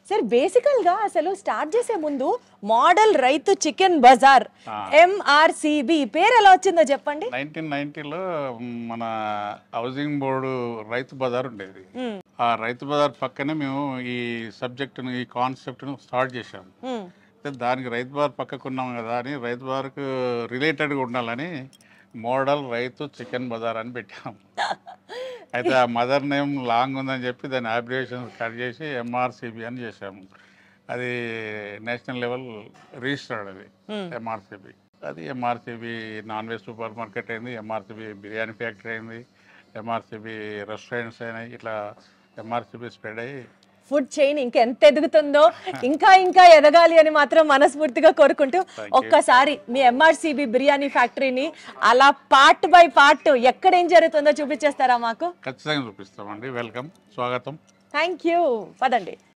Sir బేసికల్ గా అసలు స్టార్ట్ చేసే ముందు మోడల్ రైతు చికెన్ బజార్ MRCB పేరు ఎలా వచ్చిందో చెప్పండి. 1990లో మన హౌసింగ్ బోర్డు రైతు బజార్ ఉండేది. ఆ రైతు బజార్ పక్కనే మేము ఈ సబ్జెక్టును ఈ కాన్సెప్ట్ను స్టార్ట్ చేశాము. దానికి రైతు బజార్ పక్కకున్నాం కదా అని రైతు బజార్కు రిలేటెడ్గా ఉండాలని మోడల్ రైతు చికెన్ బజార్ అని పెట్టాము. అయితే ఆ మదర్ నేమ్ లాంగ్ ఉందని చెప్పి దాని అబ్రివేషన్ కట్ చేసి MRCB అని చేసాము. అది నేషనల్ లెవెల్ రిజిస్టర్డ్. అది MRCB. అది MRCB non veg super market అయింది, MRCB బిర్యానీ ఫ్యాక్టరీ అయింది, MRCB రెస్టారెంట్స్ అయినాయి. ఇట్లా MRCB స్ప్రెడ్ అయ్యి ఫుడ్ చైన్ ఇంకా ఎంత ఎదుగుతుందో ఇంకా ఇంకా ఎదగాలి అని మాత్రం మనస్ఫూర్తిగా కోరుకుంటూ ఒక్కసారి మీ MRCB బిర్యానీ ఫ్యాక్టరీని అలా పార్ట్ బై పార్ట్ ఎక్కడ ఏం జరుగుతుందో చూపించేస్తారా మాకు? ఖచ్చితంగా చూపిస్తామండి. వెల్కమ్, స్వాగతం. Thank you. పదండి.